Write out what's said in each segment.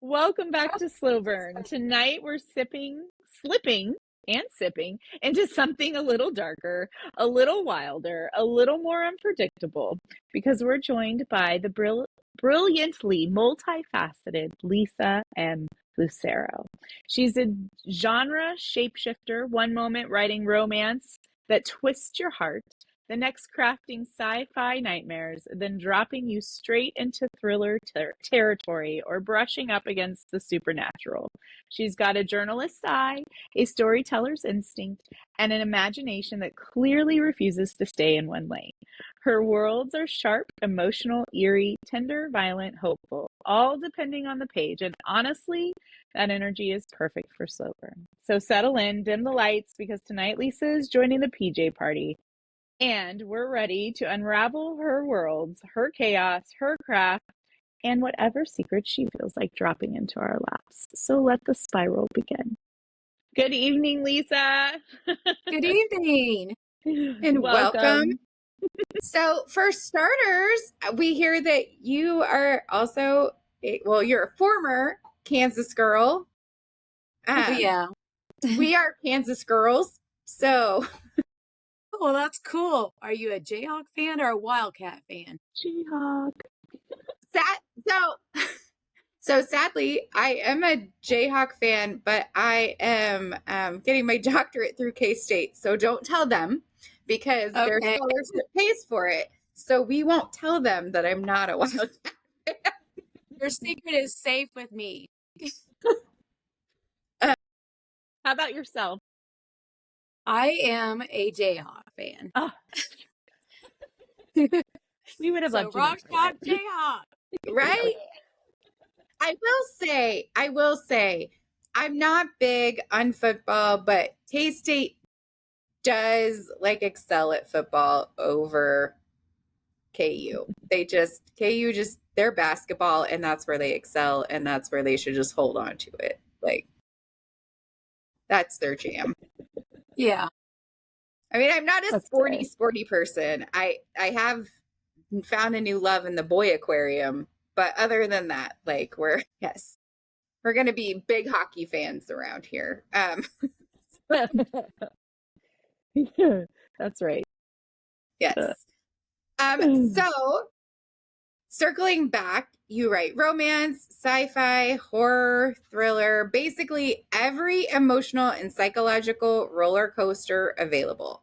Welcome back to Slow Burn. Tonight we're slipping and sipping into something a little darker, a little wilder, a little more unpredictable, because we're joined by the brilliantly multifaceted Lisa M. Lucero. She's a genre shapeshifter, one moment writing romance that twists your heart, the next crafting sci-fi nightmares, then dropping you straight into thriller territory or brushing up against the supernatural. She's got a journalist's eye, a storyteller's instinct, and an imagination that clearly refuses to stay in one lane. Her worlds are sharp, emotional, eerie, tender, violent, hopeful, all depending on the page. And honestly, that energy is perfect for slow burn. So settle in, dim the lights, because tonight Lisa is joining the PJ party. And we're ready to unravel her worlds, her chaos, her craft, and whatever secrets she feels like dropping into our laps. So let the spiral begin. Good evening, Lisa. Good evening and welcome. So, for starters, we hear that you are also, you're a former Kansas girl. Yeah. We are Kansas girls. So, well, that's cool. Are you a Jayhawk fan or a Wildcat fan? Jayhawk. So sadly, I am a Jayhawk fan, but I am getting my doctorate through K-State. So don't tell them because their scholarship pays for it. So we won't tell them that I'm not a Wildcat fan. Your secret is safe with me. How about yourself? I am a Jayhawk fan. Oh. We would have loved you. Rock Chalk Jayhawk. Right? I will say, I'm not big on football, but K-State does excel at football over KU. KU just, they're basketball and that's where they excel and that's where they should just hold on to it. That's their jam. Yeah. I mean, I'm not a sporty person. I have found a new love in the boy aquarium, but other than that, we're going to be big hockey fans around here. That's right. Yes. So circling back, you write romance, sci-fi, horror, thriller, basically every emotional and psychological roller coaster available.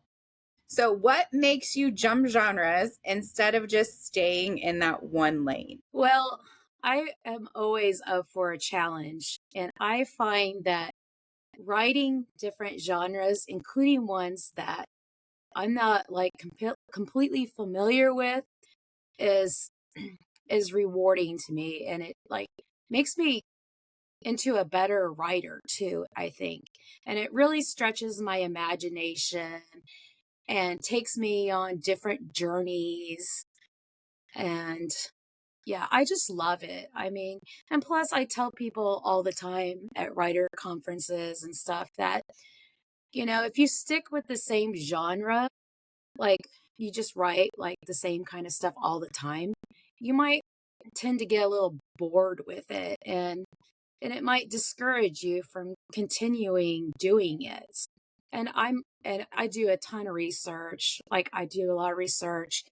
So what makes you jump genres instead of just staying in that one lane? Well, I am always up for a challenge, and I find that writing different genres, including ones that I'm not completely familiar with, is rewarding to me, and it makes me into a better writer too, I think. And it really stretches my imagination and takes me on different journeys. And yeah, I just love it. I mean, and plus I tell people all the time at writer conferences and stuff that, if you stick with the same genre, you just write the same kind of stuff all the time, you might tend to get a little bored with it, and it might discourage you from continuing doing it. And I do a ton of research. I do a lot of research,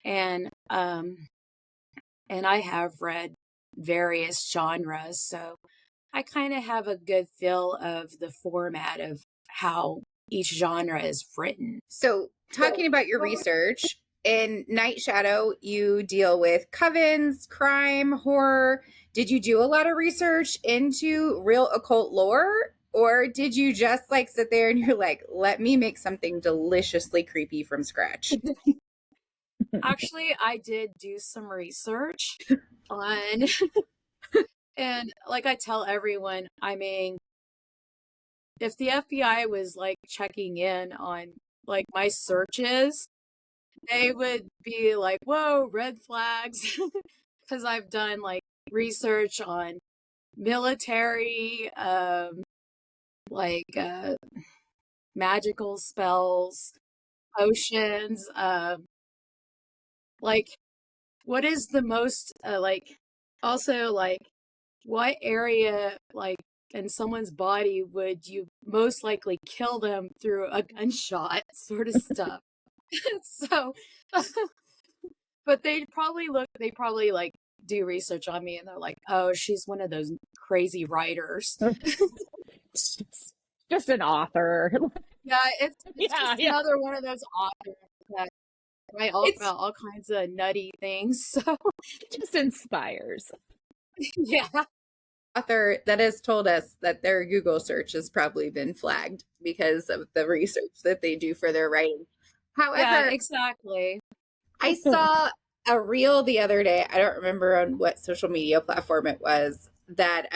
and I have read various genres, so I kind of have a good feel of the format of how each genre is written. So talking about your research, in Night Shadow, you deal with covens, crime, horror. Did you do a lot of research into real occult lore? Or did you just sit there and you're like, let me make something deliciously creepy from scratch? Actually, I did do some research on, and I tell everyone, I mean, if the FBI was checking in on my searches, they would be like, whoa, red flags. Because I've done research on military, magical spells, potions, what is the most, also what area, like, in someone's body would you most likely kill them through a gunshot sort of stuff. So, but they probably like do research on me and they're like, oh, she's one of those crazy writers. Just an author. Yeah, it's Yeah, just yeah. another one of those authors that write about all kinds of nutty things. So, It just inspires. yeah. Author that has told us that their Google search has probably been flagged because of the research that they do for their writing. Yeah, However, exactly. I saw a reel the other day. I don't remember on what social media platform it was, that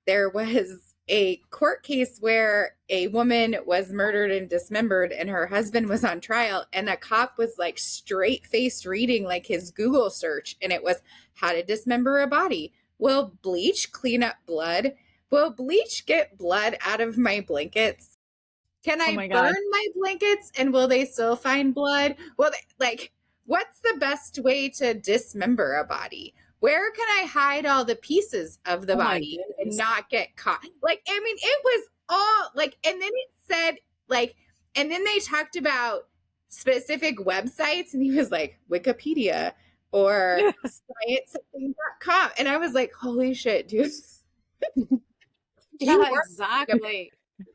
there was a court case where a woman was murdered and dismembered and her husband was on trial, and the cop was like straight faced reading like his Google search, and it was how to dismember a body. Will bleach clean up blood? Will bleach get blood out of my blankets? Can I my burn God. my blankets and will they still find blood? Well, like, what's the best way to dismember a body? Where can I hide all the pieces of the Oh my body and goodness. not get caught? Like, I mean, it was all like, and then it said, like, and then they talked about specific websites, and he was like, Wikipedia or sciencesomething.com. And I was like, holy shit, dude. Yeah, exactly.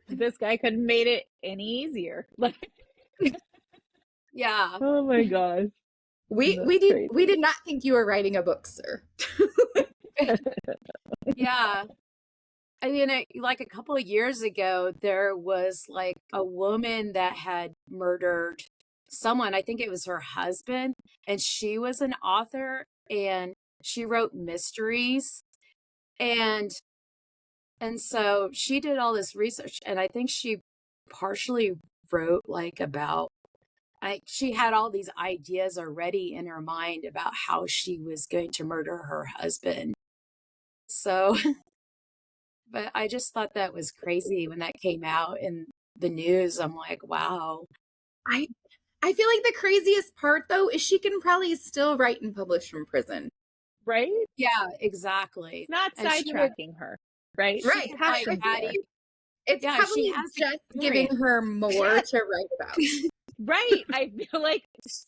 This guy couldn't have made it any easier. Like, Yeah. oh my gosh. We did not think you were writing a book, sir. Yeah. I mean, like a couple of years ago, there was like a woman that had murdered someone. I think it was her husband, and she was an author and she wrote mysteries. And so she did all this research, and I think she partially wrote like about she had all these ideas already in her mind about how she was going to murder her husband. So, but I just thought that was crazy when that came out in the news. I'm like, wow. I feel like the craziest part though is she can probably still write and publish from prison. Right? Yeah, exactly. It's not And she would, sidetracking her, right? Right. She has like, to be there. adding, It's yeah, she probably has just experience. giving her more to write about. Right. I feel like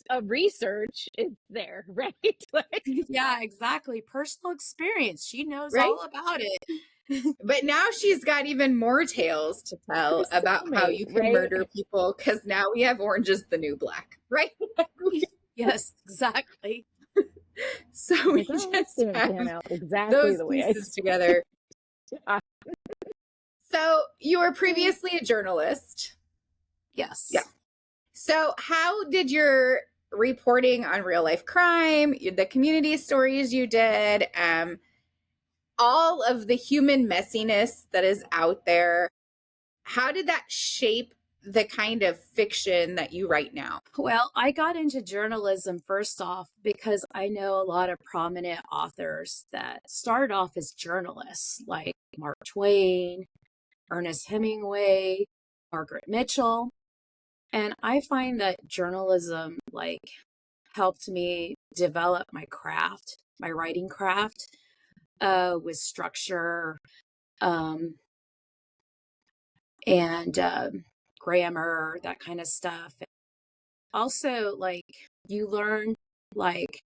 a research is there, right? Like, Yeah, exactly. Personal experience. She knows Right? all about it. But now she's got even more tales to tell her about how soulmate, you can right? murder people, because now we have Orange is the New Black, right? Yes, exactly. So we Like, well, this just didn't pan have out exactly those the way I pieces together. Yeah. So you were previously a journalist. Yes. Yeah. So how did your reporting on real life crime, the community stories you did, all of the human messiness that is out there, how did that shape the kind of fiction that you write now? Well, I got into journalism first off because I know a lot of prominent authors that started off as journalists, like Mark Twain, Ernest Hemingway, Margaret Mitchell. And I find that journalism like helped me develop my craft, my writing craft, with structure, um, and grammar, that kind of stuff. Also, like you learn like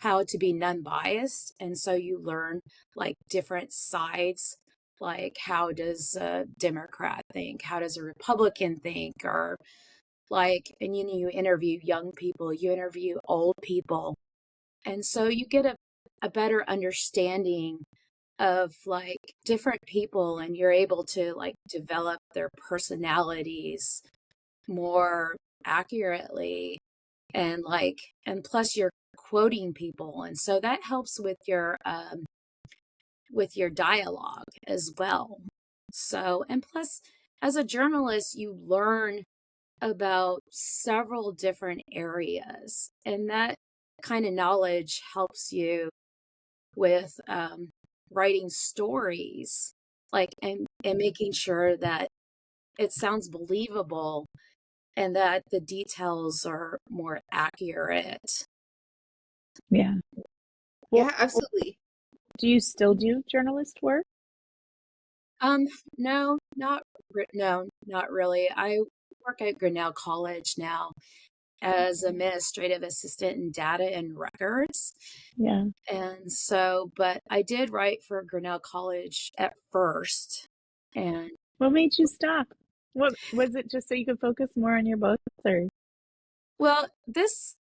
how to be non-biased, and so you learn like different sides. Like, how does a Democrat think? How does a Republican think? Or like, and you interview young people, you interview old people. And so you get a better understanding of like different people, and you're able to like develop their personalities more accurately, and like, and plus you're quoting people, and so that helps with your dialogue as well. So, and plus as a journalist you learn about several different areas, and that kind of knowledge helps you with writing stories, like, and making sure that it sounds believable and that the details are more accurate. Yeah. Yeah, absolutely. Do you still do journalist work? Um, no, no, not really. I work at Grinnell College now as administrative assistant in data and records. Yeah. And so, but I did write for Grinnell College at first. And What made you stop? What was it, just so you could focus more on your books, or? well, this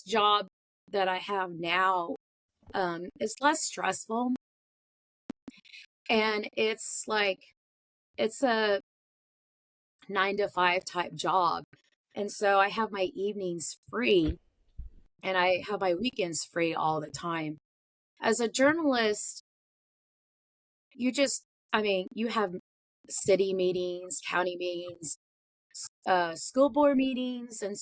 job that I have now is less stressful, and it's a 9 to 5 type job. And so I have my evenings free and I have my weekends free all the time. As a journalist, you just, I mean, you have city meetings, county meetings, school board meetings, and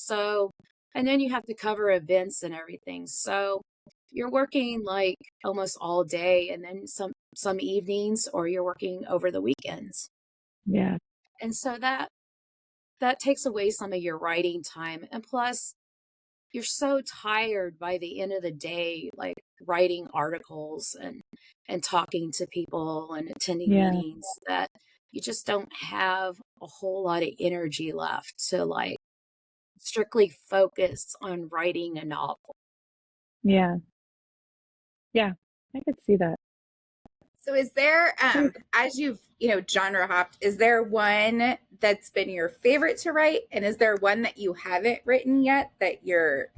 then you have to cover events and everything. So you're working like almost all day, and then some evenings, or you're working over the weekends. Yeah. And so that takes away some of your writing time. And plus, you're so tired by the end of the day, like writing articles and talking to people and attending Yeah. meetings, that you just don't have a whole lot of energy left to like strictly focus on writing a novel. Yeah. Yeah. I could see that. So is there, as you've, genre hopped, is there one that's been your favorite to write? And is there one that you haven't written yet that you're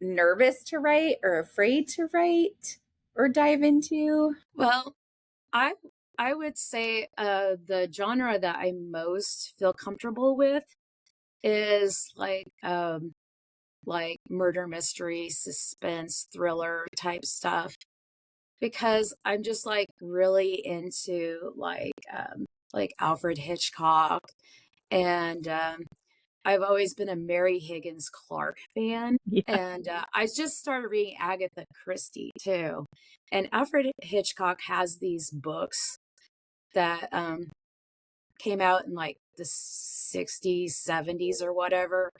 nervous to write or afraid to write or dive into? Well, I I would say the genre that I most feel comfortable with is like murder mystery, suspense, thriller type stuff, because I'm just like really into like Alfred Hitchcock, and I've always been a Mary Higgins Clark fan. Yeah. And I just started reading Agatha Christie too. And Alfred Hitchcock has these books that came out in like the 60s, 70s, or whatever.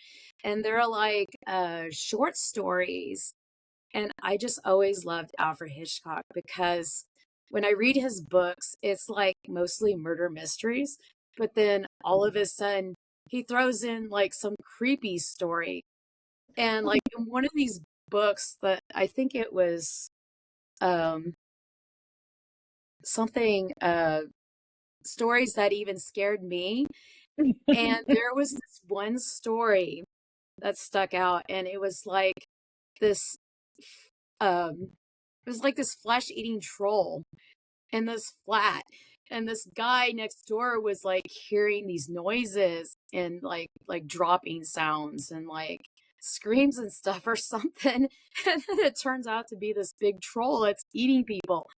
And they're like short stories. And I just always loved Alfred Hitchcock because when I read his books, it's like mostly murder mysteries. But then all of a sudden, he throws in like some creepy story. And like in one of these books, that I think it was um, something, stories that even scared me. And there was this one story that stuck out, and it was like this um it was like this flesh-eating troll in this flat, and this guy next door was like hearing these noises and like dropping sounds and like screams and stuff or something. And then it turns out to be this big troll that's eating people.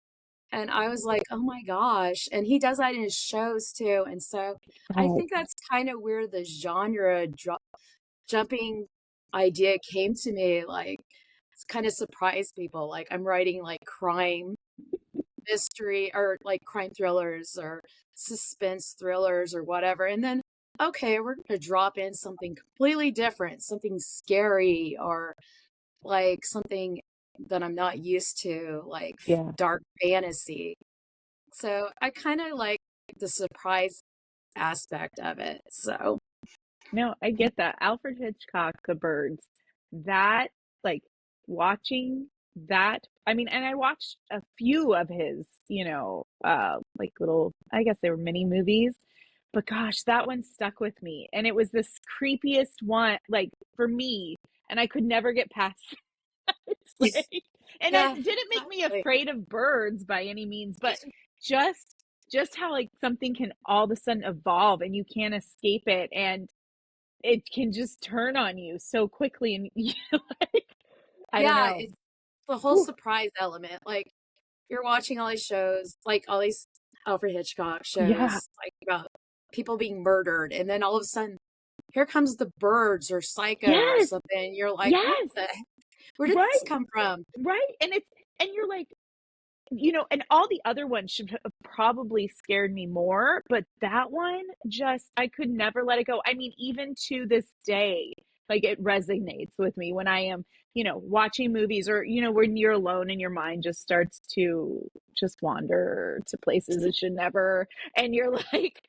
And I was like, oh my gosh. And he does that in his shows too. And so I Wow. think that's kind of where the genre jumping idea came to me. Like, it's kind of surprised people. Like, I'm writing like crime mystery, or like crime thrillers or suspense thrillers or whatever. And then, okay, we're going to drop in something completely different, something scary, or like something that I'm not used to, like Yeah. dark fantasy. So I kind of like the surprise aspect of it. So No, I get that. Alfred Hitchcock, The Birds, that, like, watching that, I mean, and I watched a few of his, like little, I guess they were mini movies, but gosh, that one stuck with me. And it was this creepiest one, like, for me, and I could never get past it. Like, and it yeah, didn't make me exactly. afraid of birds by any means, but just just how like something can all of a sudden evolve and you can't escape it, and it can just turn on you so quickly, and like, I don't Yeah, know. it's the whole Whew. surprise element. Like, you're watching all these shows, like all these Alfred Hitchcock Yeah. shows, like about people being murdered, and then all of a sudden, here comes the birds or Psycho or Yes. something. And you're like, what Yes. the heck? Where did this Right. come from? Right. And you're like, and all the other ones should have probably scared me more, but that one just, I could never let it go. I mean, even to this day, Like it resonates with me when I am, watching movies, or, when you're alone and your mind just starts to just wander to places it should never. And you're like,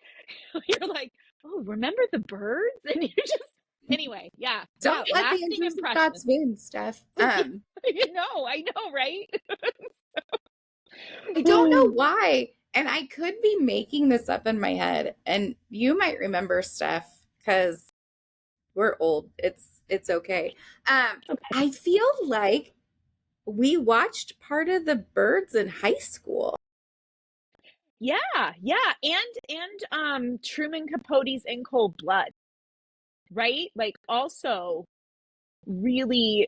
oh, remember the birds? And you just, anyway, yeah. Don't let the Lasting intrusive impression. thoughts win, Steph. I know, right? I don't know why. And I could be making this up in my head. And you might remember, Steph, because we're old. It's okay. I feel like we watched part of the birds in high school. Yeah. And Truman Capote's In Cold Blood, right? Like also really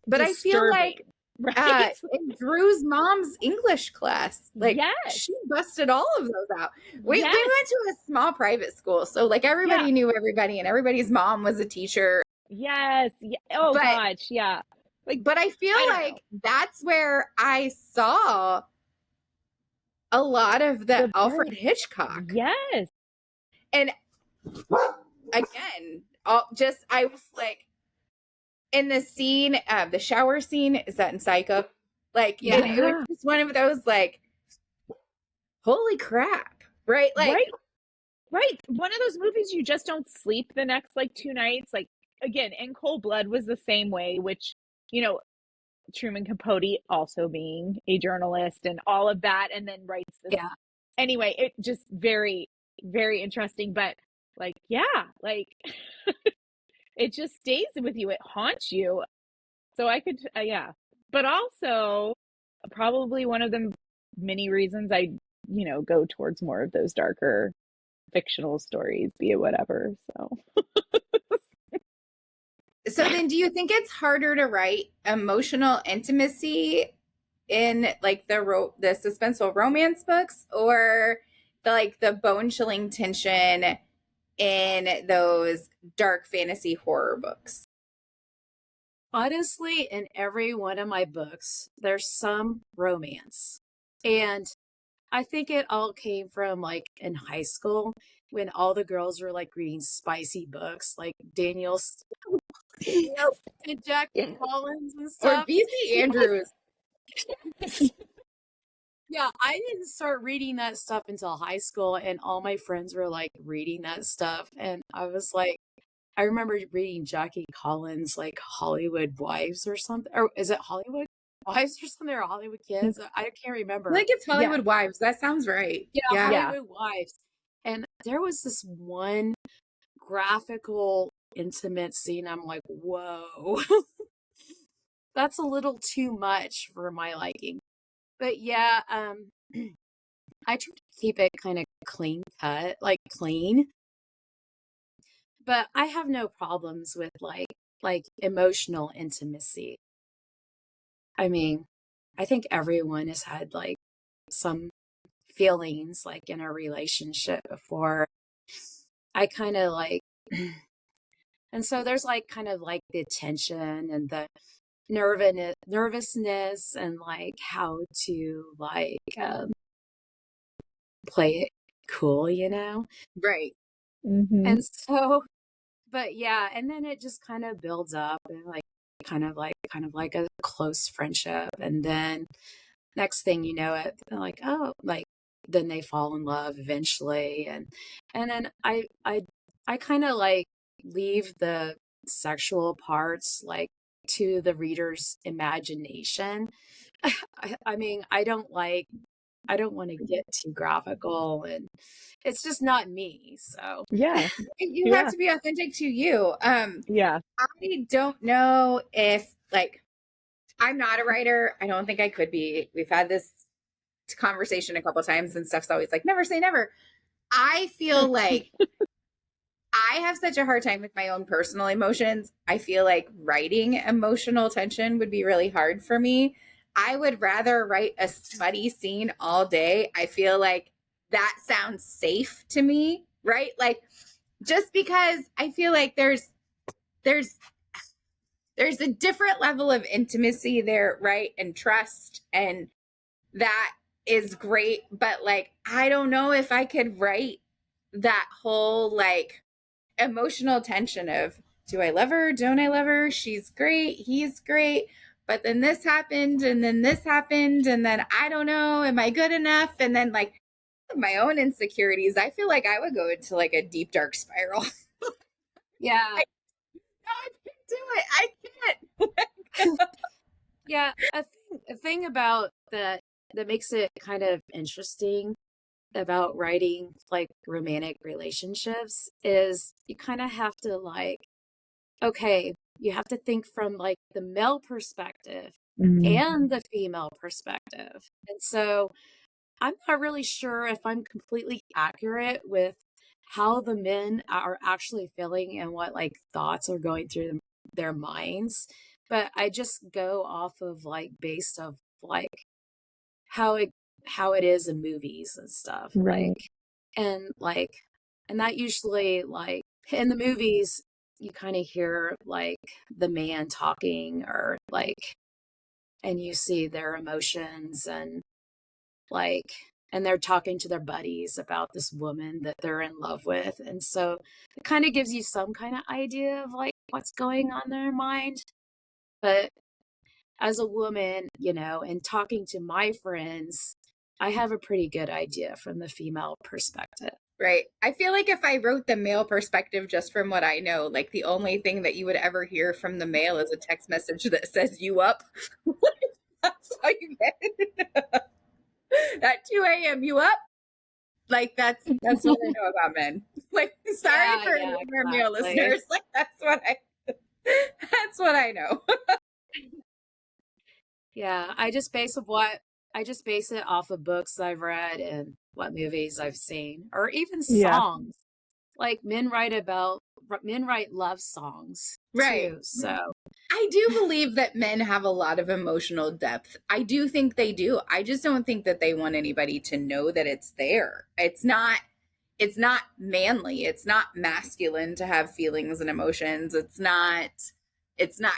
But I feel like right? in Drew's mom's English class, like Yes. she busted all of those out. We Yes. went to a small private school, so like everybody knew everybody, and everybody's mom was a teacher. Yes. Yeah. Oh gosh, yeah. Like, but I feel like that's where I saw a lot of the Alfred Hitchcock. Yes. And again, I was like, in the scene, the shower scene, is that in Psycho? Like, it was just one of those, like, holy crap, right? Like, right. One of those movies you just don't sleep the next like 2 nights. Like again, In Cold Blood was the same way, which Truman Capote also being a journalist and all of that, and then writes this. Yeah. Anyway, it just very, very interesting. But like, it just stays with you. It haunts you. So I could, But also, probably one of the many reasons I, go towards more of those darker fictional stories, be it whatever. So then do you think it's harder to write emotional intimacy in like the suspenseful romance books, or the bone-chilling tension in those dark fantasy horror books? Honestly, in every one of my books, there's some romance. And I think it all came from like in high school when all the girls were like reading spicy books like Daniel and Jack Collins and stuff. Or B.C. Andrews. Yeah, I didn't start reading that stuff until high school, and all my friends were like reading that stuff. And I was like, I remember reading Jackie Collins, like Hollywood Wives or something. Or is it Hollywood Wives or something, or Hollywood Kids? I can't remember. I think it's Hollywood Wives. That sounds right. Yeah, Hollywood Wives. And there was this one graphical, intimate scene. I'm like, whoa, that's a little too much for my liking. But yeah, I try to keep it kind of clean cut, like clean. But I have no problems with like emotional intimacy. I mean, I think everyone has had like some feelings like in a relationship before. I kind of like and so there's like kind of like the tension and the nervousness and like how to like play it cool, Right. Mm-hmm. And so, but yeah, and then it just kind of builds up and like kind of like a close friendship, and then next thing you know it, like, oh, like then they fall in love eventually, and then I kind of like leave the sexual parts like to the reader's imagination. I mean, I don't want to get too graphical, and it's just not me. So you have to be authentic to you. I don't know if like I'm not a writer. I don't think I could be. We've had this conversation a couple times, and Steph's always like, never say never. I feel like I have such a hard time with my own personal emotions. I feel like writing emotional tension would be really hard for me. I would rather write a smutty scene all day. I feel like that sounds safe to me, right? Like, just because I feel like there's a different level of intimacy there, right? And trust, and that is great. But like, I don't know if I could write that whole like emotional tension of do I love her? Don't I love her? She's great. He's great. But then this happened, and then this happened, and then I don't know. Am I good enough? And then like my own insecurities, I feel like I would go into like a deep dark spiral. Yeah. I can't do it. I can't. Yeah. A thing about that makes it kind of interesting about writing like romantic relationships is you kind of have to like, okay, you have to think from like the male perspective and the female perspective. And so I'm not really sure if I'm completely accurate with how the men are actually feeling and what like thoughts are going through their minds, but I just go off of like based of like how it is in movies and stuff. Right. Like and that usually like in the movies you kind of hear like the man talking or like and you see their emotions and like and they're talking to their buddies about this woman that they're in love with, and so it kind of gives you some kind of idea of like what's going on in their mind. But as a woman, you know, and talking to my friends, I have a pretty good idea from the female perspective. Right. I feel like if I wrote the male perspective just from what I know, like the only thing that you would ever hear from the male is a text message that says you up. That's all you get. At 2 a.m. you up? Like that's what I know about men. Like sorry for any of our male listeners. Like that's what I know. Yeah, I just base it off of books I've read and what movies I've seen, or even songs. Like men write love songs right too. So I do believe that men have a lot of emotional depth. I do think they do. I just don't think that they want anybody to know that it's there. It's not manly. It's not masculine to have feelings and emotions. It's not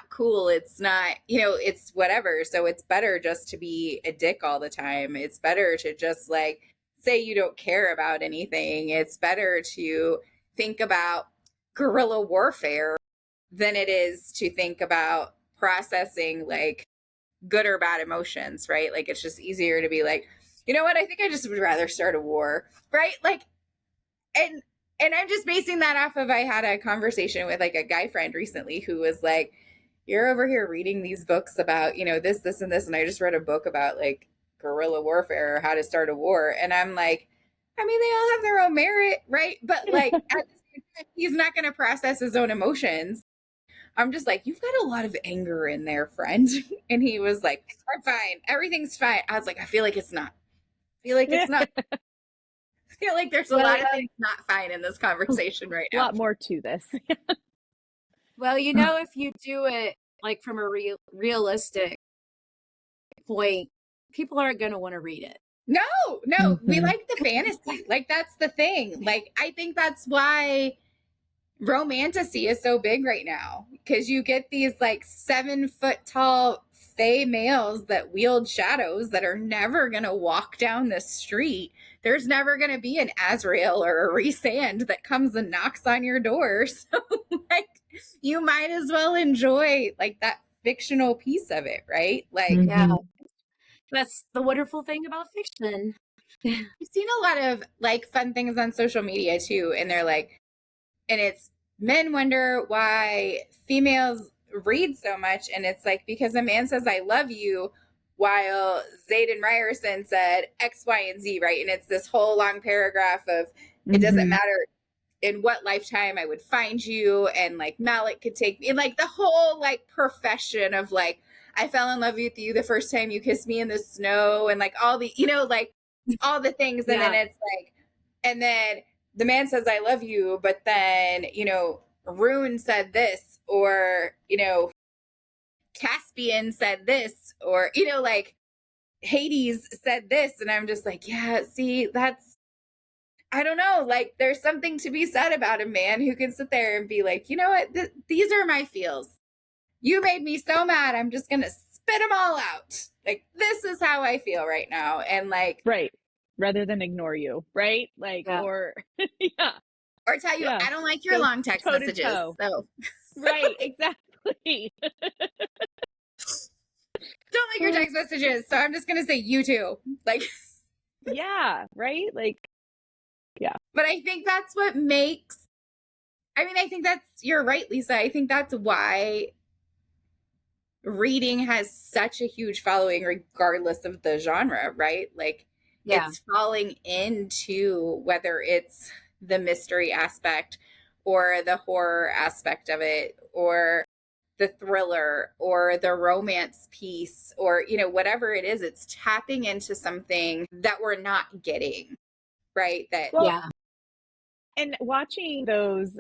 cool. It's not, it's whatever. So it's better just to be a dick all the time. It's better to just like say you don't care about anything. It's better to think about guerrilla warfare than it is to think about processing like good or bad emotions, right? Like it's just easier to be like, you know what? I think I just would rather start a war, right? Like, and I'm just basing that off of I had a conversation with like a guy friend recently who was like, you're over here reading these books about, this, and this. And I just read a book about like guerrilla warfare or how to start a war. And I'm like, I mean, they all have their own merit, right? But like, at the same time, he's not going to process his own emotions. I'm just like, you've got a lot of anger in there, friend. And he was like, I'm fine. Everything's fine. I was like, I feel like it's not. I feel like it's not. I feel like there's a lot of things not fine in this conversation right now. A lot more to this. Well, if you do it like from a realistic point, people aren't going to want to read it. No, we like the fantasy. Like that's the thing. Like I think that's why romantasy is so big right now, because you get these like 7-foot tall fey males that wield shadows that are never going to walk down the street. There's never going to be an Azrael or a Rhysand that comes and knocks on your door. So like you might as well enjoy like that fictional piece of it, right? Like yeah, that's the wonderful thing about fiction. I've seen a lot of like fun things on social media too, and they're like, and it's men wonder why females read so much, and it's like because a man says I love you while Zayden Ryerson said X, Y, and Z, right? And it's this whole long paragraph of it doesn't matter in what lifetime I would find you, and like Malik could take me, and like the whole like profession of like I fell in love with you the first time you kissed me in the snow, and like all the like all the things, and then it's like, and then the man says I love you, but then Rune said this, or Caspian said this, or like Hades said this, and I'm just like, yeah, see, that's, I don't know, like there's something to be said about a man who can sit there and be like, you know what, these are my feels. You made me so mad, I'm just gonna spit them all out. Like this is how I feel right now, and like right, rather than ignore you, right? Like or or tell you I don't like your long text messages. So Right, exactly. Don't like your text messages, so I'm just gonna say you too. Like, Yeah, right? Like, yeah. but I think that's what makes, I mean, I think that's, you're right, Lisa. I think that's why reading has such a huge following, regardless of the genre, right? Like, Yeah. it's falling into whether it's the mystery aspect or the horror aspect of it, or the thriller or the romance piece, or, you know, whatever it is, it's tapping into something that we're not getting, right? That, Well, Yeah. and watching those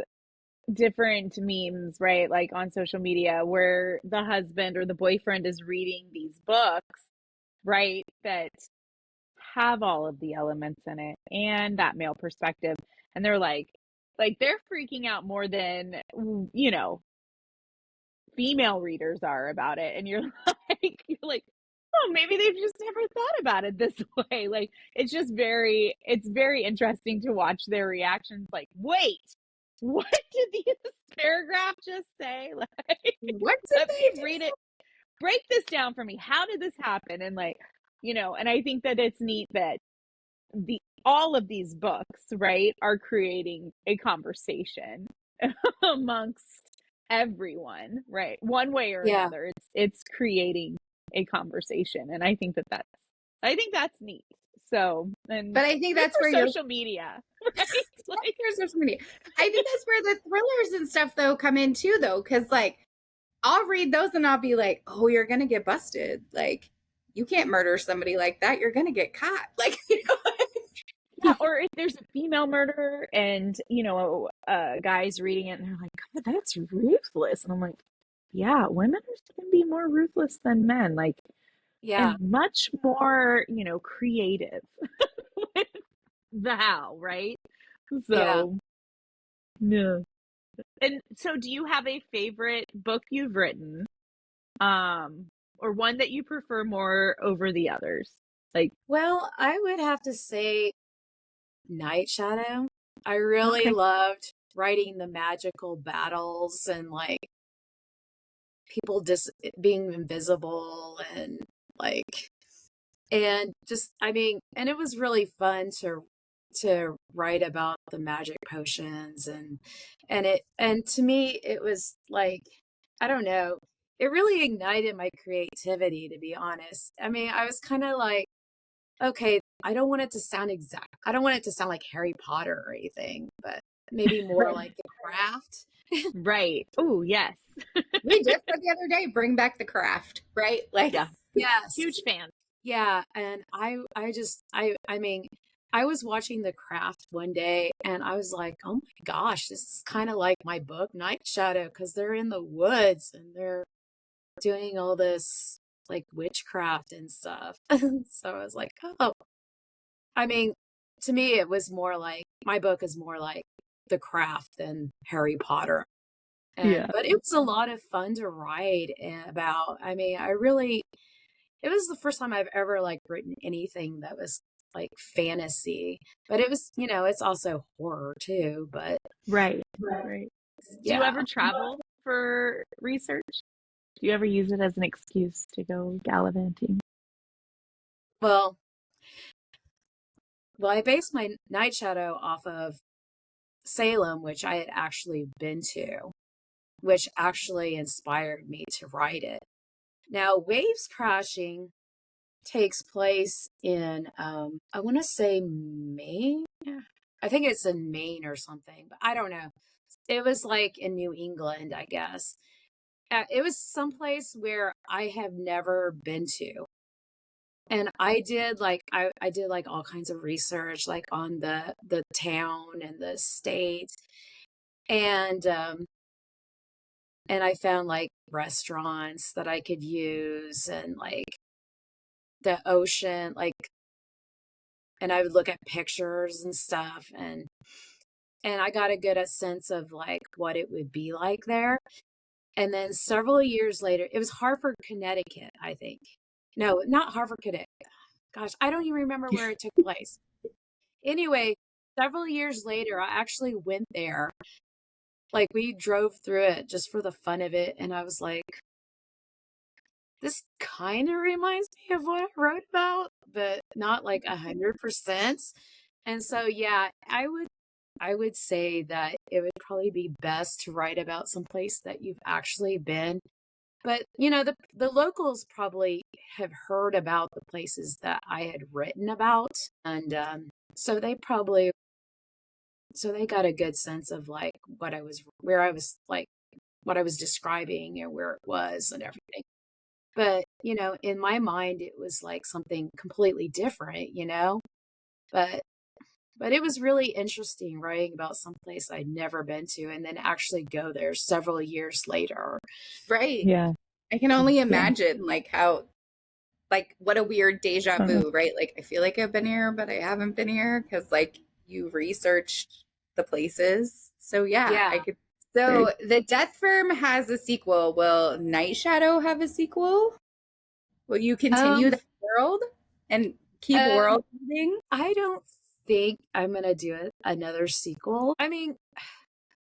different memes, right? Like on social media where the husband or the boyfriend is reading these books, right? That have all of the elements in it and that male perspective. And they're like they're freaking out more than, you know, female readers are about it. And you're you're like, oh, maybe they've just never thought about it this way. Like it's very interesting to watch their reactions. Like, wait, what did this paragraph just say? Like, what did let me they do? read it. Break this down for me. How did this happen? And like, you know, and I think that it's neat that the all of these books, right, are creating a conversation amongst everyone, right? One way or Yeah. another. It's creating a conversation. And I think that's neat. So, and But I think good that's for where you're, social media, right? Like, here's social media. I think that's where the thrillers and stuff though come in too, though, because like I'll read those and I'll be like, oh, you're gonna get busted. Like, you can't murder somebody like that. You're gonna get caught. Like, you know, yeah, or if there's a female murderer and, you know, guys reading it and they're like, God, that's ruthless. And I'm like, yeah, women can be more ruthless than men, like, Yeah. and much more, you know, creative with the how, right? Yeah. So, yeah. And so do you have a favorite book you've written? Or one that you prefer more over the others? Like, Well, I would have to say Night Shadow. I really okay. loved writing the magical battles and like people just being invisible and like and just I mean and it was really fun to write about the magic potions and to me it was like I don't know, it really ignited my creativity, to be honest. I mean, I was kind of like, okay, I don't want it to sound exact. I don't want it to sound like Harry Potter or anything, but maybe more like the craft. Right. Oh, yes. we just said the other day, bring back the craft, right? Like, Yeah. Yes. Huge fan. Yeah, and I mean, I was watching The Craft one day and I was like, "Oh my gosh, this is kind of like my book Night Shadow because they're in the woods and they're doing all this like witchcraft and stuff." So I was like, "Oh, I mean, to me it was more like my book is more like The Craft than Harry Potter." And Yeah. but it was a lot of fun to write about. I mean, I really it was the first time I've ever, like, written anything that was, like, fantasy, but it was it's also horror too, but Right. Right. Do you yeah. ever travel for research? Do you ever use it as an excuse to go gallivanting? Well well, I based my Night Shadow off of Salem, which I had actually been to, which actually inspired me to write it. Now, Waves Crashing takes place in, I wanna say Maine? I think it's in Maine or something, but I don't know. It was like in New England, I guess. It was someplace where I have never been to. And I did like all kinds of research like on the town and the state and and I found like restaurants that I could use and like the ocean like and I would look at pictures and stuff and I got a good a sense of like what it would be like there. And then several years later, it was Hartford, Connecticut, I think. No, not Hartford, Connecticut. Gosh, I don't even remember where it took place. Anyway, several years later, I actually went there like we drove through it just for the fun of it. And I was like, this kind of reminds me of what I wrote about, but not like 100%. And so, yeah, I would say that it would probably be best to write about some place that you've actually been. But, the locals probably have heard about the places that I had written about. And so they got a good sense of like where I was like, what I was describing and where it was and everything. But, in my mind, it was like something completely different. But But it was really interesting writing about some place I'd never been to and then actually go there several years later. Right. Yeah. I can only Yeah. imagine what a weird deja vu, right? Like, I feel like I've been here, but I haven't been here because, like, you researched the places. So, yeah, I Yeah. could. So, the Death Firm has a sequel. Will Night Shadow have a sequel? Will you continue Um, that world and keep um, world building? I don't think I'm gonna do another sequel. I mean,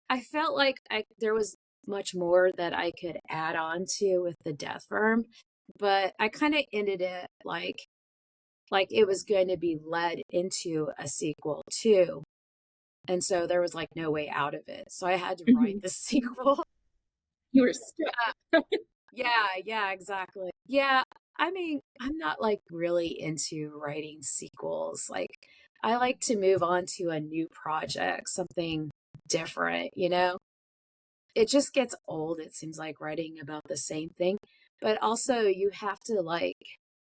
I felt like there was much more that I could add on to with the Death Firm, but I kind of ended it like it was going to be led into a sequel too. And so there was like no way out of it. So I had to write Mhm. the sequel. You were stuck. Yeah, exactly. Yeah, I mean, I'm not like really into writing sequels. Like, I like to move on to a new project, something different. It just gets old, it seems like writing about the same thing. But also, you have to like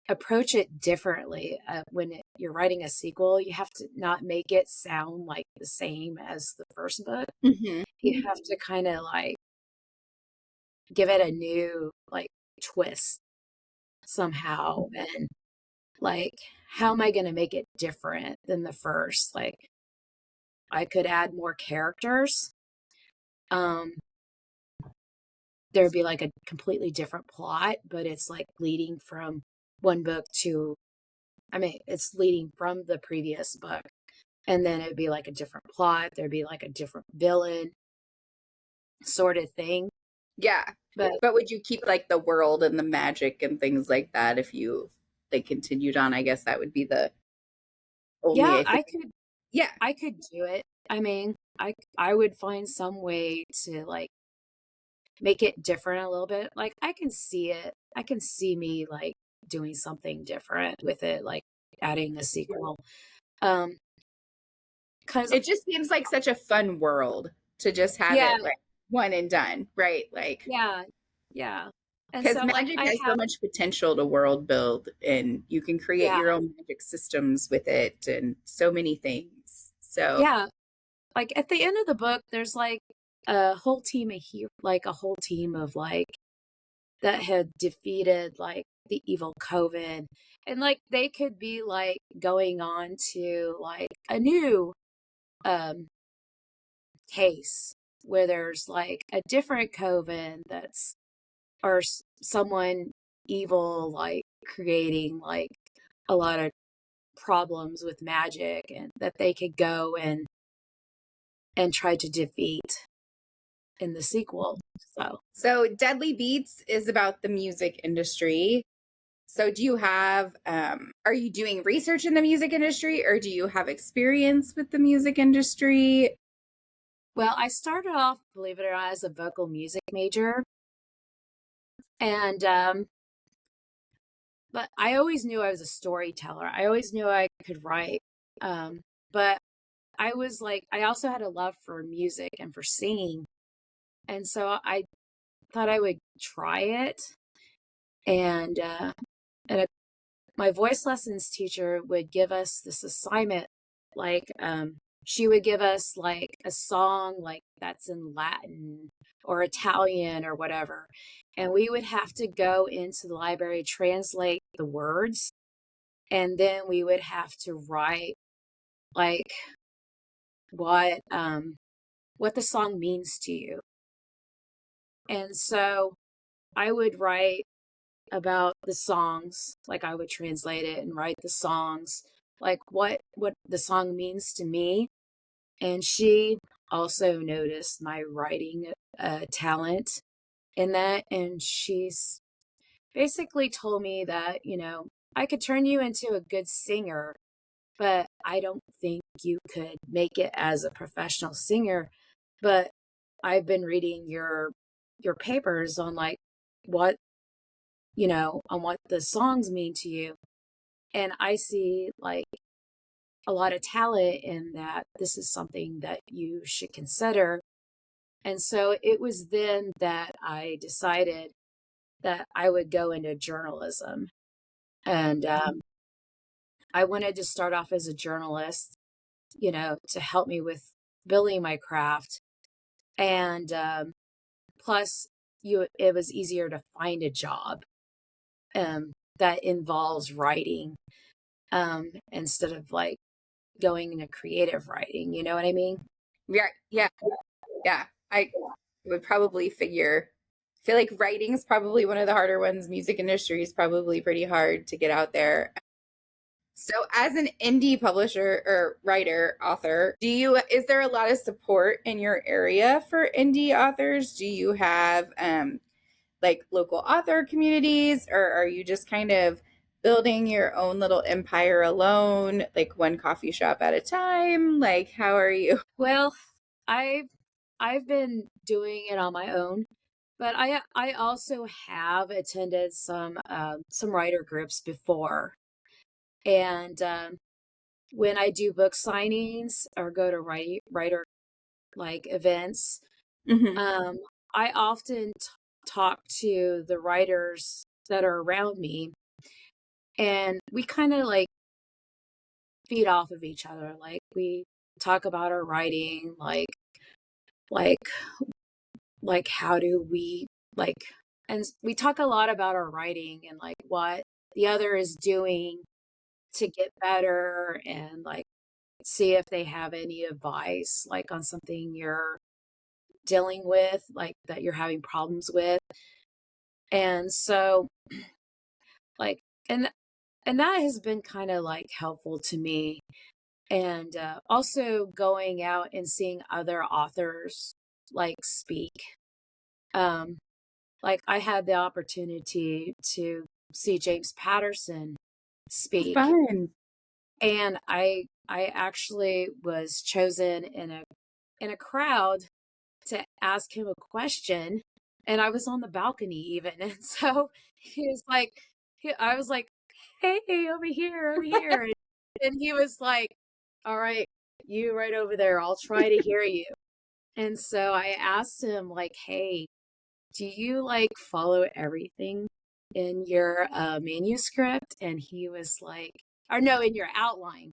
approach it differently. When you're writing a sequel, you have to not make it sound like the same as the first book. Mhm. You have to kind of like give it a new like twist somehow. And like, how am I going to make it different than the first? Like, I could add more characters. Um, there'd be like a completely different plot, but it's like leading from one book to, I mean, it's leading from the previous book. And then it'd be like a different plot. There'd be like a different villain sort of thing. Yeah. But But would you keep like the world and the magic and things like that if they continued on? I guess that would be the only, yeah, I think. Yeah. I could do it. I mean, I would find some way to like make it different a little bit. Like I can see it. I can see me like doing something different with it, like adding a sequel. Um, cause It just seems like such a fun world to just have yeah, it like one and done, right? Like, yeah, yeah. And because so like magic I has so have, much potential to world build and you can create yeah, your own magic systems with it and so many things. So, yeah. Like at the end of the book, there's like a whole team of like a whole team of like that had defeated like the evil Coven. And like they could be like going on to like a new um case where there's like a different Coven that's or someone evil like creating like a lot of problems with magic and that they could go and try to defeat in the sequel. so Deadly Beats is about the music industry. So do you have are you doing research in the music industry or do you have experience with the music industry? Well, I started off, believe it or not, as a vocal music major. And but I always knew I was a storyteller. I always knew I could write. But I also had a love for music and for singing. And so I thought I would try it. And my voice lessons teacher would give us this assignment, like she would give us like a song like that's in Latin or Italian or whatever, and we would have to go into the library, translate the words, and then we would have to write like what the song means to you. And so I would write about the songs, like I would translate it and write the songs, like what the song means to me. And she also noticed my writing talent in that. And she's basically told me that, I could turn you into a good singer, but I don't think you could make it as a professional singer. But I've been reading your papers on like what, on what the songs mean to you. And I see like a lot of talent in that. This is something that you should consider. And so it was then that I decided that I would go into journalism. And I wanted to start off as a journalist, to help me with building my craft. And plus, it was easier to find a job that involves writing instead of like going into creative writing. You know what I mean? Yeah, yeah, yeah. I would probably figure. I feel like writing is probably one of the harder ones. Music industry is probably pretty hard to get out there. So as an indie publisher or writer, author, is there a lot of support in your area for indie authors? Do you have like local author communities, or are you just kind of building your own little empire alone, like one coffee shop at a time? Like, how are you? Well, I've been doing it on my own, but I also have attended some writer groups before. And when I do book signings or go to writer like events, Mm-hmm. I often talk to the writers that are around me, and we kind of like feed off of each other. Like we talk about our writing, like how do we like, and we talk a lot about our writing and like what the other is doing to get better, and like see if they have any advice like on something you're dealing with, like that you're having problems with. And so like and and that has been kind of like helpful to me. And also going out and seeing other authors like speak. um like I had the opportunity to see James Patterson speak, Fun. and I actually was chosen in a crowd to ask him a question, and I was on the balcony even. And so he was like, I was like, hey, over here, over here. And he was like, all right, you right over there. I'll try to hear you. And so I asked him, like, hey, do you like follow everything in your manuscript? And he was like, or no, in your outline.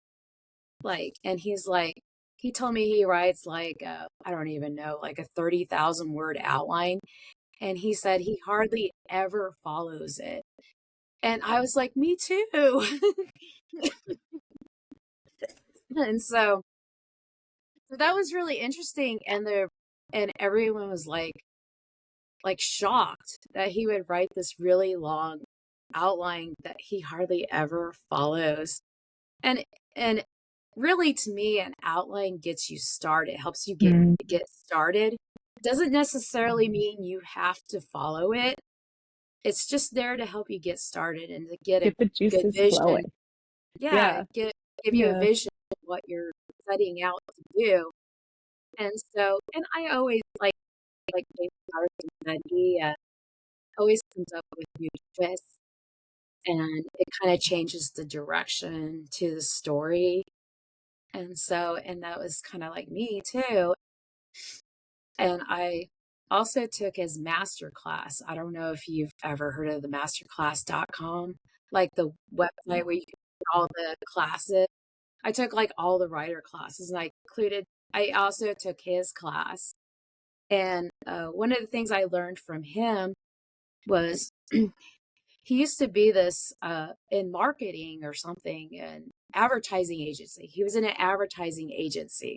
Like, and he's like, he told me he writes like, I don't even know, like a 30,000 word outline. And he said he hardly ever follows it. And I was like, me too. And so that was really interesting. And everyone was like shocked that he would write this really long outline that he hardly ever follows. And really, to me, an outline gets you started, helps you get started. It doesn't necessarily mean you have to follow it. It's just there to help you get started and to get a the good juices vision. flowing. Yeah, give you a vision of what you're setting out to do. And so, and I always like James Patterson said, he always comes up with new twists, and it kind of changes the direction to the story. And so, and that was kind of like me too. And I also took his master class. I don't know if you've ever heard of the masterclass.com, like the website where you can get all the classes. I took like all the writer classes, and I also took his class. And one of the things I learned from him was he used to be this in marketing or something, in advertising agency. He was in an advertising agency,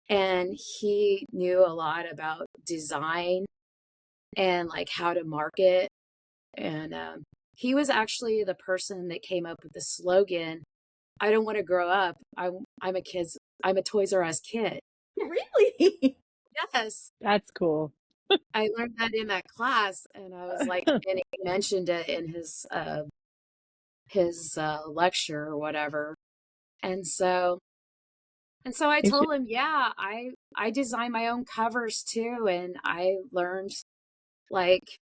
and he knew a lot about design and like how to market. And he was actually the person that came up with the slogan, I don't want to grow up. I'm a Toys R Us kid. Really? Yes. That's cool. I learned that in that class, and I was like, and he mentioned it in his lecture or whatever. And so I You should, told him, yeah, I design my own covers too, and I learned like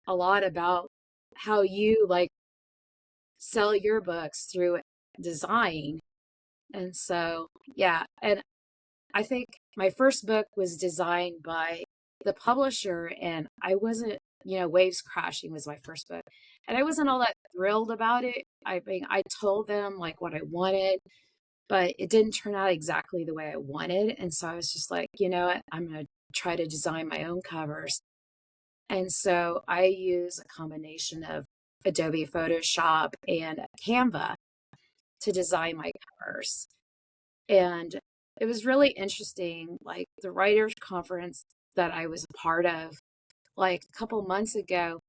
a lot about how you like sell your books through design. And so, yeah, and I think my first book was designed by the publisher, and I wasn't, Waves Crashing was my first book. And I wasn't all that thrilled about it. I mean, I told them like what I wanted, but it didn't turn out exactly the way I wanted. And so I was just like, you know what? I'm going to try to design my own covers. And so I use a combination of Adobe Photoshop and Canva to design my covers. And it was really interesting. Like the writers conference that I was a part of, like a couple months ago,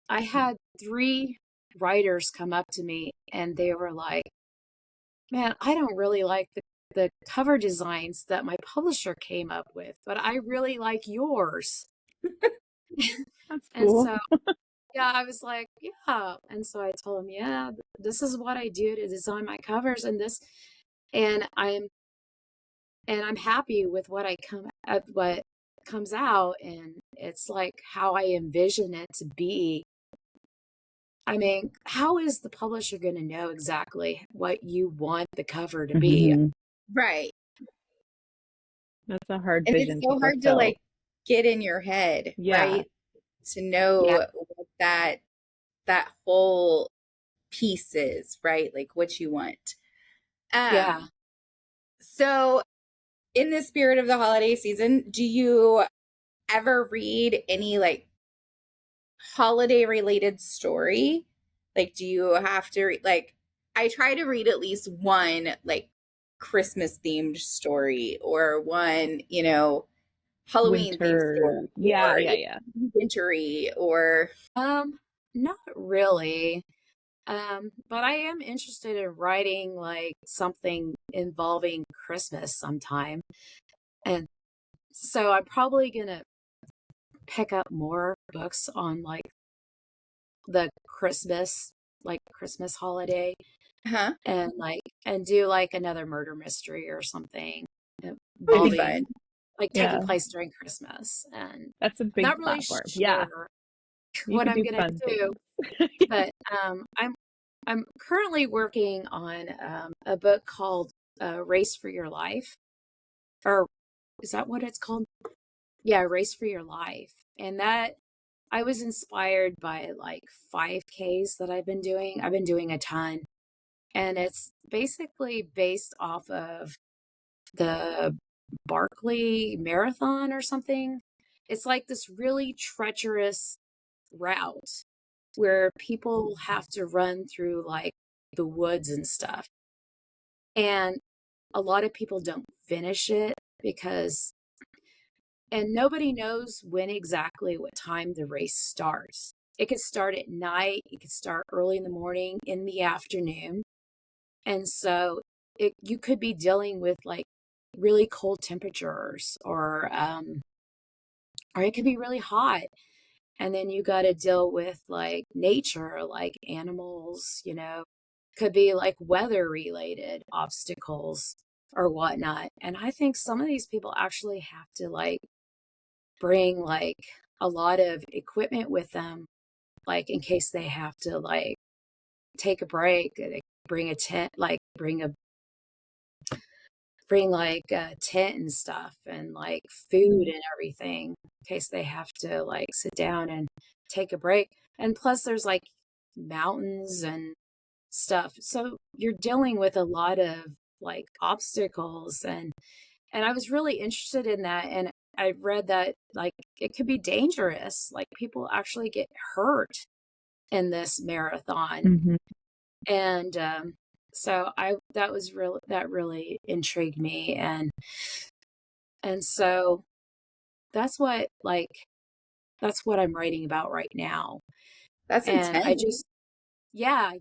I had 3 writers come up to me and they were like, man, I don't really like the cover designs that my publisher came up with, but I really like yours. that's And cool. so, yeah, I was like, yeah. And so I told him, yeah, this is what I do to design my covers and I'm happy with what comes out, and it's like how I envision it to be. I mean, how is the publisher going to know exactly what you want the cover to be? Hmm. Right. That's a hard And it's vision to so hard to fulfill. like get in your head, Yeah. right? To Yeah, know what that whole piece is, right? Like what you want. yeah, Um, so in the spirit of the holiday season, do you ever read any like holiday related story? Like, do you have to read, like, I try to read at least one like Christmas themed story or one, Halloween themed Winter. story Yeah, or yeah, yeah. wintry or not really. But I am interested in writing like something involving Christmas sometime. And so I'm probably gonna pick up more books on like the Christmas holiday huh? and do like another murder mystery or something That would be involving fun. like taking Yeah. place during Christmas. And That's a I'm big not really platform. Yeah. sure You what could I'm do gonna fun do, things. but I'm currently working on a book called Race for Your Life, or is that what it's called? Yeah, Race for Your Life. And that I was inspired by like 5Ks that I've been doing. I've been doing a ton. And it's basically based off of the Barkley Marathon or something. It's like this really treacherous route where people have to run through like the woods and stuff. And a lot of people don't finish it because, and nobody knows when exactly what time the race starts. It could start at night, it could start early in the morning, in the afternoon. And so you could be dealing with like really cold temperatures or it could be really hot. And then you got to deal with like nature, like animals, could be like weather related obstacles or whatnot. And I think some of these people actually have to like bring like a lot of equipment with them, like in case they have to like take a break, they bring a tent, like bring like a tent and stuff and like food and everything in case they have to like sit down and take a break. And plus there's like mountains and stuff. So you're dealing with a lot of like obstacles and I was really interested in that and I read that like it could be dangerous. Like people actually get hurt in this marathon. Hmm. And so I that really intrigued me and so that's what like that's what I'm writing about right now. That's And I intense. just yeah.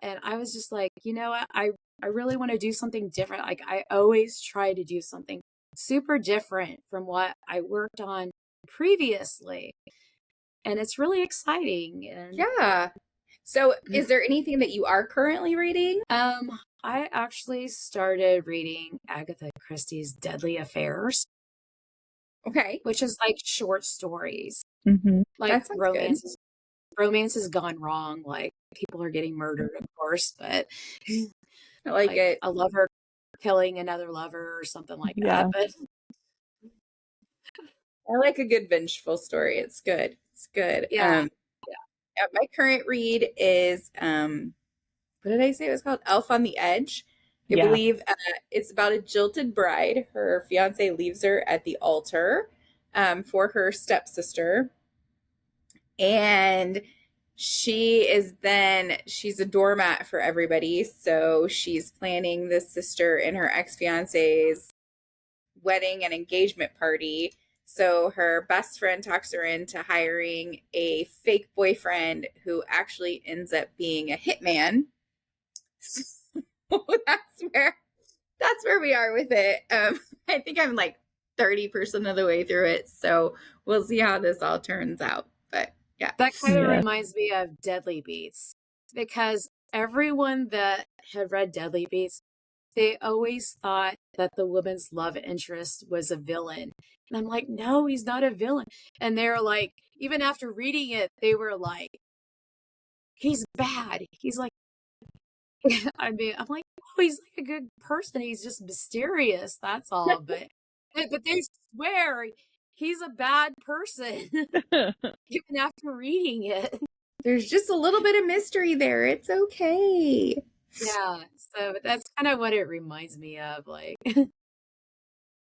And I was just like, you know what? I really want to do something different. Like I always try to do something super different from what I worked on previously. And it's really exciting. And Yeah. So is there anything that you are currently reading? I actually started reading Agatha Christie's Deadly Affairs, Okay. which is like short stories. Mm-hmm. Like That sounds good. romance has gone wrong. Like people are getting murdered, of course, but I like it. a lover killing another lover or something like Yeah. that. But I like a good vengeful story. It's good. It's good. yeah, My current read is what did I say it was called? Elf on the Edge. I Yeah. believe it's about a jilted bride. Her fiance leaves her at the altar for her stepsister. And she's a doormat for everybody. So she's planning the sister and her ex-fiance's wedding and engagement party. So her best friend talks her into hiring a fake boyfriend who actually ends up being a hitman. So that's where we are with it. I think I'm like 30% of the way through it. So we'll see how this all turns out. But yeah. that kind of reminds me of Deadly Beats, because everyone that had read Deadly Beats, they always thought that the woman's love interest was a villain. And I'm like, no, he's not a villain. And they're like, even after reading it, they were like, he's bad. He's like, I mean, I'm like, oh, he's like a good person. He's just mysterious. That's all. But they swear he's a bad person, even after reading it. There's just a little bit of mystery there. It's okay. Yeah. So that's kind of what it reminds me of. Like,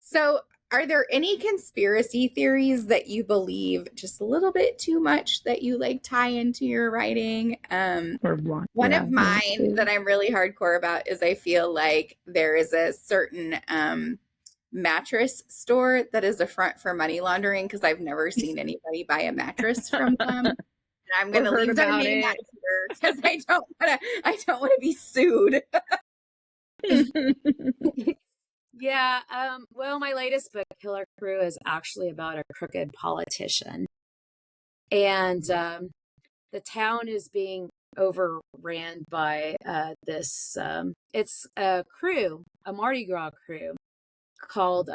So, are there any conspiracy theories that you believe just a little bit too much that you like tie into your writing? One of mine that I'm really hardcore about is I feel like there is a certain mattress store that is a front for money laundering, because I've never seen anybody buy a mattress from them. And I'm going to leave their name out here because I don't want to be sued. yeah. Well, my latest book, Killer Crew, is actually about a crooked politician. And the town is being overran by this, it's a crew, a Mardi Gras crew called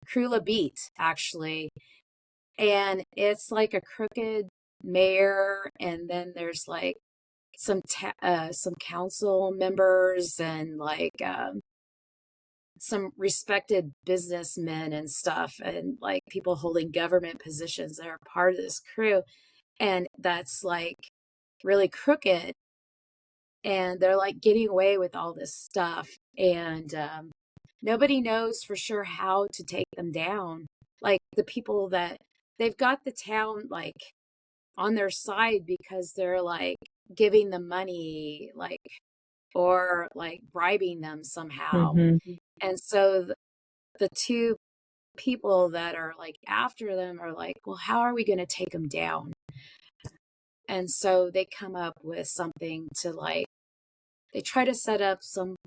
Crew La Beat, actually. And it's like a crooked mayor, and then there's like some council members and like some respected businessmen and stuff, and like people holding government positions that are part of this crew, and that's like really crooked, and they're like getting away with all this stuff, and nobody knows for sure how to take them down. Like the people that they've got the town like on their side because they're like giving them money, like, or like bribing them somehow. Mm-hmm. And so the two people that are like after them are like, well, how are we going to take them down? And so they come up with something to like, they try to set up some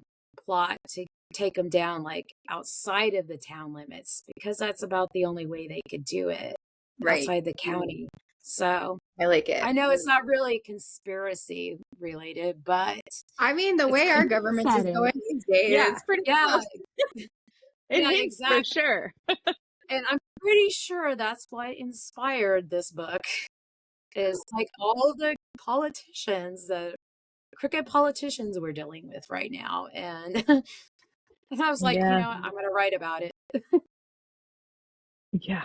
plot to take them down like outside of the town limits, because that's about the only way they could do it, Right. outside the county. So I like it. I know it's not really conspiracy related, but I mean, the way our government is going these days, it's pretty close. It hints exactly. for sure. And I'm pretty sure that's what inspired this book, is like all the politicians, the crooked politicians we're dealing with right now. And and I was like, you know, I'm going to write about it. Yeah.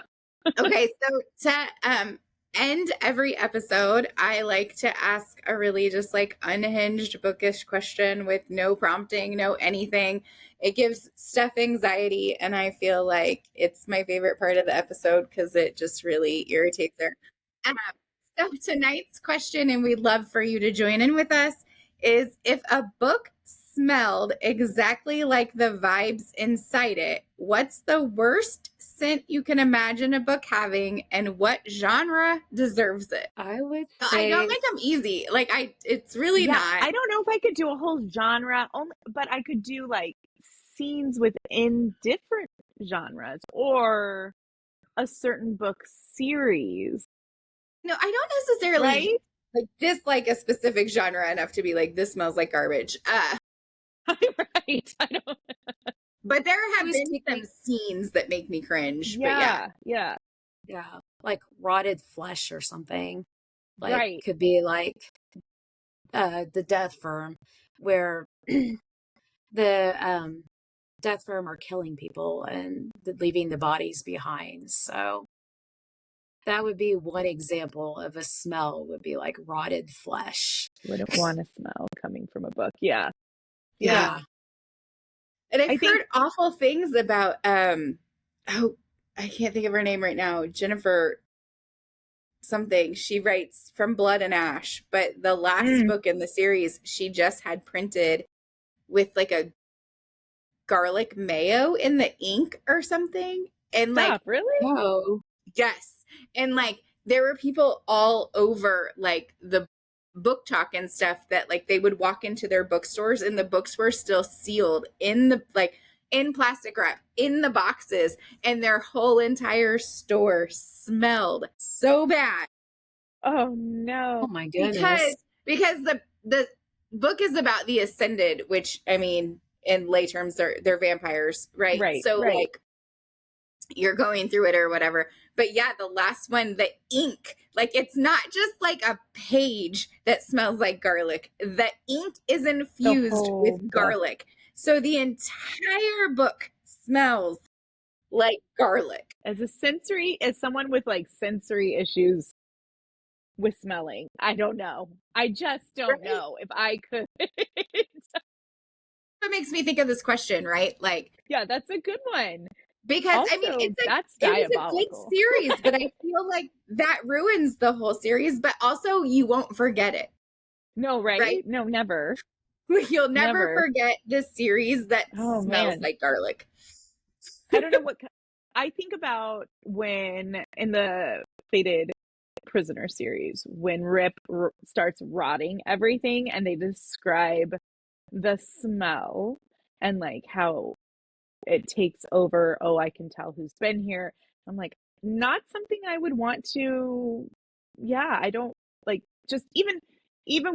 Okay, so to end every episode, I like to ask a really just like unhinged bookish question with no prompting, no anything. It gives Steph anxiety, and I feel like it's my favorite part of the episode because it just really irritates her. So tonight's question, and we'd love for you to join in with us, is if a book smelled exactly like the vibes inside it, what's the worst scent you can imagine a book having, and what genre deserves it? I would say, I don't make them easy. Like it's really not. I don't know if I could do a whole genre, but I could do like scenes within different genres or a certain book series. No, I don't necessarily Right? like dislike a specific genre enough to be like, this smells like garbage. Right. I don't. But there I have was been thinking, some scenes that make me cringe. But yeah. Yeah. yeah, like rotted flesh or something. Like Right. could be like the death firm, where the death firm are killing people and leaving the bodies behind. So that would be one example of a smell, would be like rotted flesh. Wouldn't want to smell coming from a book. Yeah. Yeah. And I've I think heard awful things about oh, I can't think of her name right now. Jennifer something. She writes From Blood and Ash, but the last book in the series she just had printed with like a garlic mayo in the ink or something. And like, stop, really? Oh, yes. And like there were people all over like the book talk and stuff that like they would walk into their bookstores and the books were still sealed in the like in plastic wrap in the boxes, and their whole entire store smelled so bad. Oh no. oh my goodness. Because the book is about the Ascended, which I mean in lay terms they're vampires, right? Right. So Right. like you're going through it or whatever. But yeah, the last one, the ink, like it's not just like a page that smells like garlic. The ink is infused whole with book. garlic. So the entire book smells like garlic. As someone with like sensory issues with smelling, I don't know. I just don't Right? know if I could. That makes me think of this question, right? Like, Yeah, that's a good one. because I mean, Also, that's it was a diabolical. good series, but I feel like that ruins the whole series. But also, you won't forget it. No, right? Right? No, never. You'll never Never. forget the series that Oh, smells man. like garlic. I don't know what I think about when in the Fated Prisoner series, when Rip starts rotting everything and they describe the smell and like how it takes over. Oh, I can tell who's been here. I'm like, not something I would want to. Yeah, I don't like, just even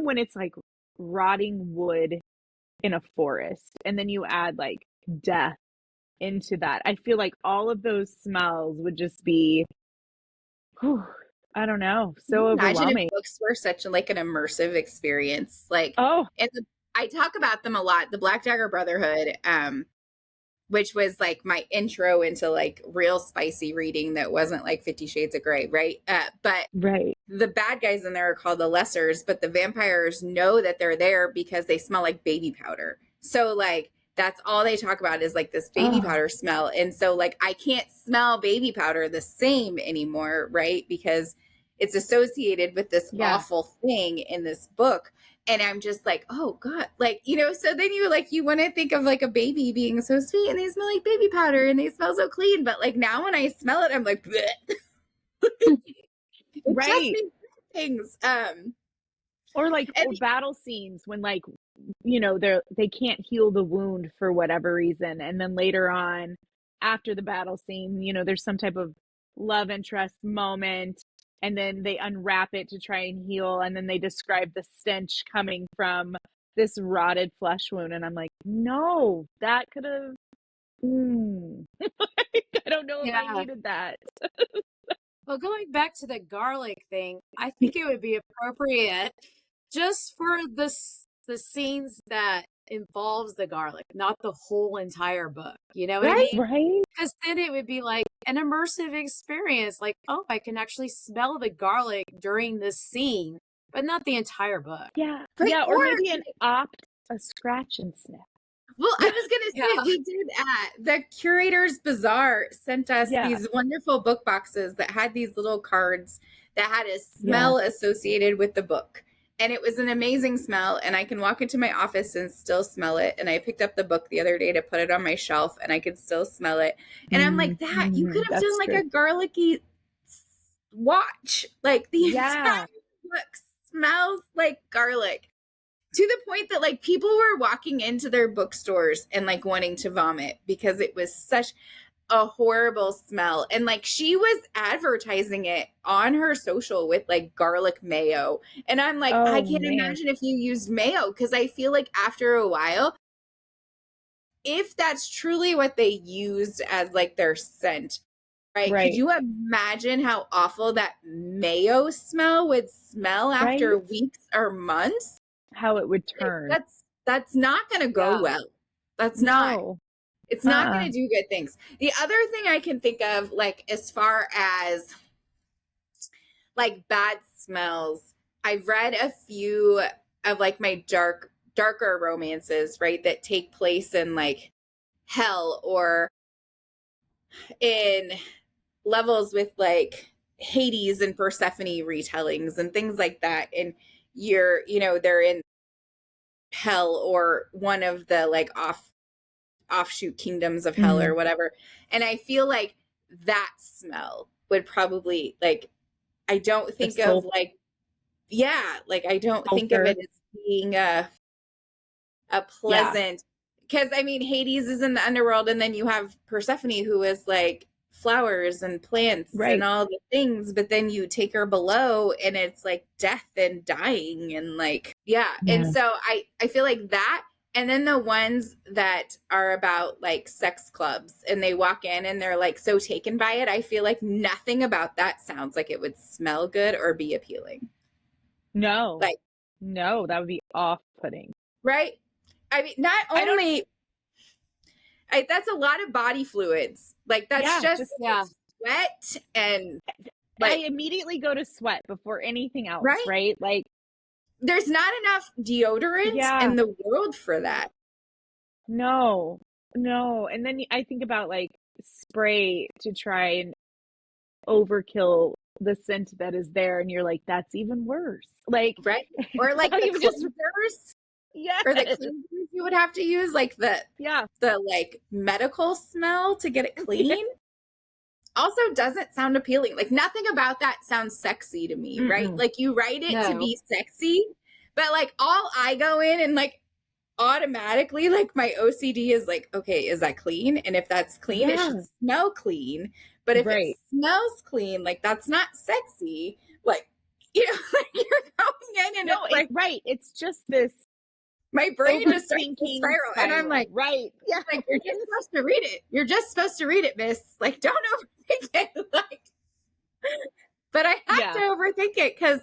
when it's like rotting wood in a forest and then you add like death into that. I feel like all of those smells would just be, whew, I don't know, so Imagine if overwhelming. books were such like an immersive experience. Like, Oh, and I talk about them a lot. The Black Dagger Brotherhood, which was like my intro into like real spicy reading that wasn't like 50 Shades of Grey, right? But right. the bad guys in there are called the Lessers, but the vampires know that they're there because they smell like baby powder. So like that's all they talk about is like this baby Oh, powder smell. And so like I can't smell baby powder the same anymore, right? Because it's associated with this yeah. awful thing in this book. And I'm just like, oh God, like, you know, so then you want to think of like a baby being so sweet and they smell like baby powder and they smell so clean. But like now when I smell it, I'm like, bleh. It just Right. means things. Or like, And or battle scenes when like, they can't heal the wound for whatever reason. And then later on, after the battle scene, there's some type of love interest moment. And then they unwrap it to try and heal. And then they describe the stench coming from this rotted flesh wound. And I'm like, no, that could have, I don't know if I Yeah. needed that. Well, going back to the garlic thing, I think it would be appropriate just for the scenes that involves the garlic, not the whole entire book. You know what I right? mean? Right? Because then it would be like an immersive experience. Like, oh, I can actually smell the garlic during this scene, but not the entire book. Yeah. Right. Yeah. Or maybe a scratch and sniff. Well, I was going to say, Yeah. we did the Curator's Bazaar sent us Yeah. these wonderful book boxes that had these little cards that had a smell associated with the book. And it was an amazing smell. And I can walk into my office and still smell it. And I picked up the book the other day to put it on my shelf and I could still smell it. And I'm like, that, you could have done like a garlicky watch. Like the entire book smells like garlic. To the point that like people were walking into their bookstores and like wanting to vomit because it was such, a horrible smell. And like she was advertising it on her social with like garlic mayo. And I'm like, I Oh can't man. imagine if you used mayo, because I feel like after a while, if that's truly what they used as like their scent, right? Could Right. you imagine how awful that mayo smell would smell after Right? weeks or months? How it would turn. That's not going to go Yeah. well. That's not. No. It's not going to do good things. The other thing I can think of, like, as far as like bad smells, I've read a few of like my darker romances, right, that take place in like hell or in levels with like Hades and Persephone retellings and things like that. And they're in hell or one of the like offshoot kingdoms of hell or whatever. And I feel like that smell would probably like, I don't think of like, like I don't think of it as being a pleasant, because I mean, Hades is in the underworld, and then you have Persephone, who is like flowers and plants and all the things, but then you take her below and it's like death and dying and like, and so I feel like that. And then the ones that are about like sex clubs and they walk in and they're like so taken by it, I feel like nothing about that sounds like it would smell good or be appealing. No, that would be off-putting. Right? I mean, not only that's a lot of body fluids. Like that's just sweat and like, I immediately go to sweat before anything else, right? Like there's not enough deodorant in the world for that. No. And then I think about like spray to try and overkill the scent that is there, and you're like, that's even worse. Like, or like the cleansers. Or the cleansers you would have to use, like the like medical smell to get it clean. Also doesn't sound appealing. Like nothing about that sounds sexy to me, right? Like you write it to be sexy, but like all I go in and like automatically like my OCD is like, okay, is that clean? And if that's clean, it should smell clean. But if it smells clean, like that's not sexy. Like, like you're going in and it's like, it's just this. My brain just starts to spiral. And I'm like, like, you're just supposed to read it. You're just supposed to read it, miss. Like, don't overthink it. Like, but I have to overthink it because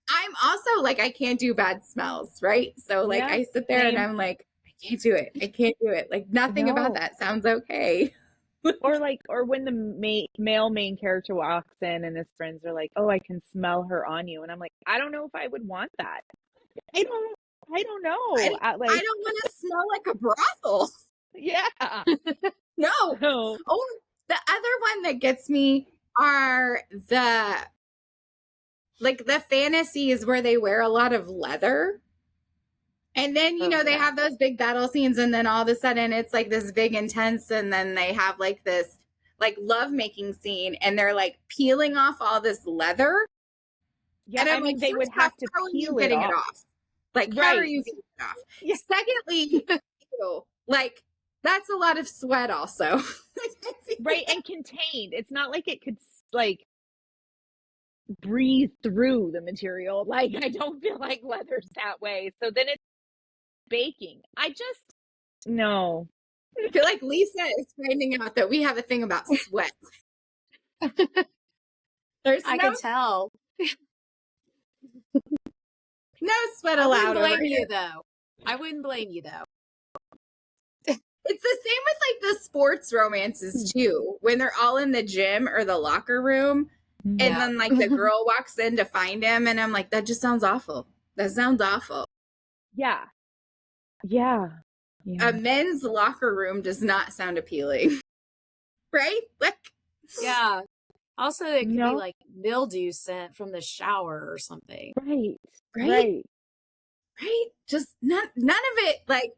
I'm also like, I can't do bad smells, right? So like, I sit there and I'm like, I can't do it. I can't do it. Like nothing about that sounds okay. or when the male main character walks in and his friends are like, oh, I can smell her on you. And I'm like, I don't know if I would want that. I don't know. I don't want to smell like a brothel. Yeah. No. Oh, the other one that gets me are the fantasies where they wear a lot of leather. And then, they have those big battle scenes, and then all of a sudden it's like this big intense, and then they have like this like lovemaking scene, and they're like peeling off all this leather. Yeah, and I mean, they would have to peel it off. Like, how are you getting it off? Yeah. Secondly, like, that's a lot of sweat also. And contained. It's not like it could, like, breathe through the material. Like, I don't feel like leather's that way. So then it's baking. No. I feel like Lisa is finding out that we have a thing about sweat. I can tell. No sweat allowed. I wouldn't blame you, though. I wouldn't blame you, though. It's the same with like the sports romances too, when they're all in the gym or the locker room, and then like the girl walks in to find him, and I'm like, that just sounds awful. That sounds awful. Yeah. A men's locker room does not sound appealing, right? Like, yeah. Also, it could be like mildew scent from the shower or something. Right. Just none of it. Like,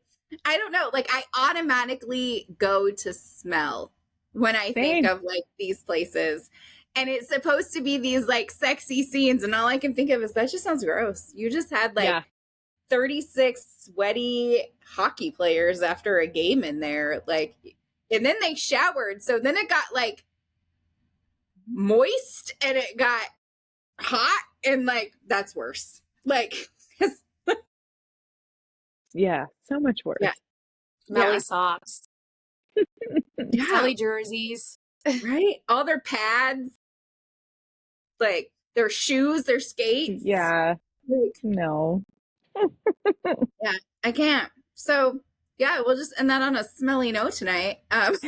I don't know. Like, I automatically go to smell when I think of like these places, and it's supposed to be these like sexy scenes, and all I can think of is that just sounds gross. You just had like 36 sweaty hockey players after a game in there. Like, And then they showered. So then it got like moist and it got hot and like that's worse. Like Yeah, so much worse. Yeah. Smelly socks, Yeah. smelly jerseys. Right? All their pads, like their shoes, their skates. Yeah. Like, No. yeah, I can't. So yeah, we'll just end that on a smelly note tonight. That's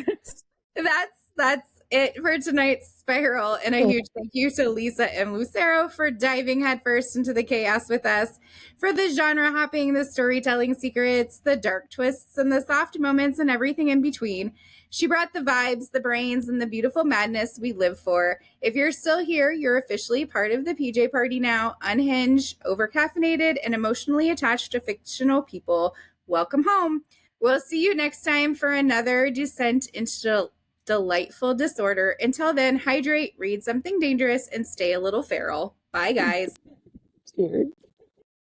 it for tonight's spiral. And a huge thank you to Lisa and Lucero for diving headfirst into the chaos with us, for the genre hopping, the storytelling secrets, the dark twists, and the soft moments, and everything in between. She brought the vibes, the brains, and the beautiful madness we live for. If you're still here, you're officially part of the PJ party now, unhinged, overcaffeinated, and emotionally attached to fictional people. Welcome home. We'll see you next time for another descent into delightful disorder. Until then, hydrate, read something dangerous, and stay a little feral. Bye, guys. Cheers.